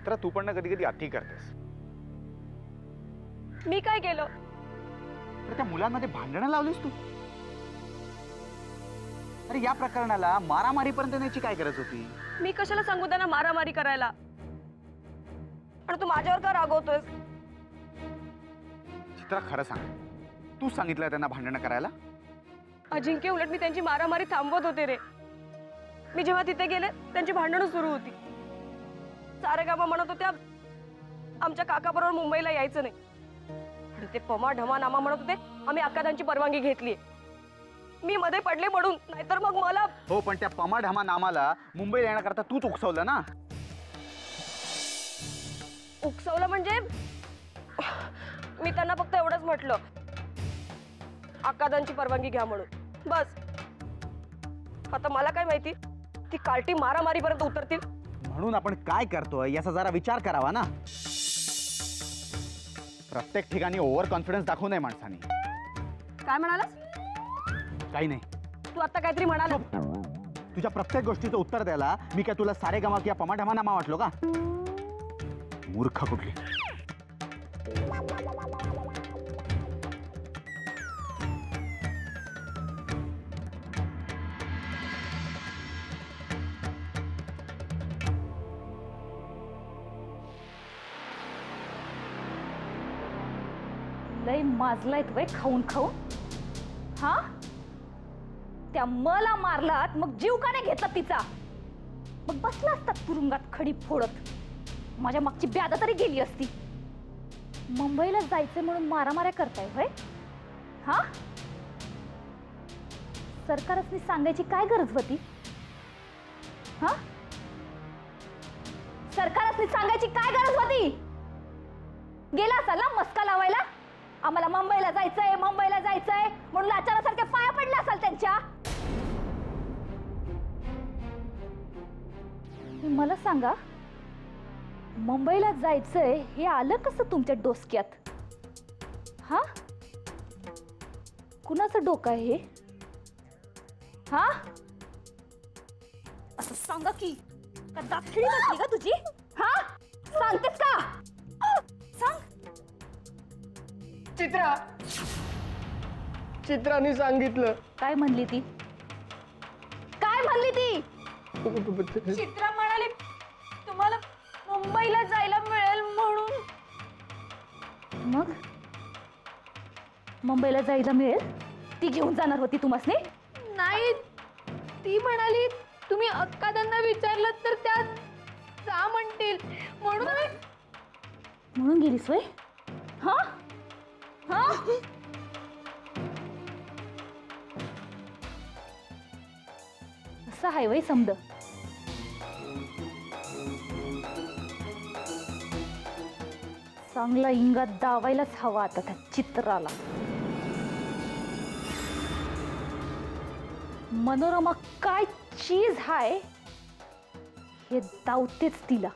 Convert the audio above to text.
चित्रा, तू पण ना कधी कधी अति करतेस. मी काय केलं? तर त्या मुलांमध्ये भांडणं लावलीस तू. अरे या प्रकरणाला मारामारीपर्यंत न्यायची काय गरज होती? मी कशाला सांगू त्यांना मारामारी करायला? आणि तू माझ्यावर का रागवतोयस? चित्रा खरं सांग, तू सांगितलं त्यांना भांडणं करायला? अजिंक्य, उलट मी त्यांची मारामारी थांबवत होते रे. मी जेव्हा तिथे गेले त्यांची भांडणं सुरू होती. सारेगामा म्हणत होत्या आमच्या काकाबरोबर मुंबईला यायचं नाही. आणि ते पमा ढमा नामा म्हणत होते आम्ही अक्कादांची परवानगी घेतलीये. मी मध्ये पडले म्हणून, नाहीतर मग मला. हो, पण त्या पमा ढमा नामाला मुंबईला येण्याकरता तूच उकसवलं ना. उकसवलं म्हणजे मी त्यांना फक्त एवढंच म्हटलं अक्कादांची परवानगी घ्या म्हणून, बस. आता मला काय माहिती ती कार्टी मारामारीपर्यंत उतरतील. म्हणून आपण काय करतोय याचा जरा विचार करावा ना. प्रत्येक ठिकाणी ओव्हर कॉन्फिडन्स दाखवू नये माणसाने. काय म्हणालास? काही नाही. तू आता काहीतरी म्हणाला. तुझ्या प्रत्येक गोष्टीचं उत्तर द्यायला मी काय तुला सारेगामा किंवा पमाढमा नामा वाटलो का? मूर्ख कुठली. लय माजलायत वय खाऊन खाऊन. हा, त्या मला मारलात मग जीव का नाही घेतला तिचा? मग बसला असतात तुरुंगात खडी फोडत. माझ्या मागची ब्यादा तरी गेली असती. मुंबईला जायचं म्हणून मारामाऱ्या करताय होय? हा, सरकारच सांगायची काय गरज होती? हा, सरकारच सांगायची काय गरज होती? गेला असाल ना मस्का लावायला. आम्हाला मुंबईला जायचंय, मुंबईला जायचंय म्हणून लाचारासारखे पाया पडले असाल त्यांच्या. मला सांगा, मुंबईला जायचंय हे आलं कसं तुमच्या डोसक्यात? हा, कुणाचं डोकं आहे हे? हा, असं सांगा की. का दाखली बसली का तुझी? हा, सांगतेस का? सांग. चित्राने सांगितलं. काय म्हणली ती? काय म्हणली ती? चित्रा म्हणाली तुम्हाला मुंबईला जायला मिळेल म्हणून. मग मुंबईला जायला मिळेल? ती घेऊन जाणार होती तुम्हासने? नाही, ती म्हणाली तुम्ही अक्कादांना विचारलं तर त्या जा म्हणतील म्हणून. म्हणून गेलीस वय? हा हा, असं हाय वय समद. चांगला इंगा दावायलाच हवा आता त्या चित्राला. मनोरमा काय चीज हाय हे दावतेच तिला.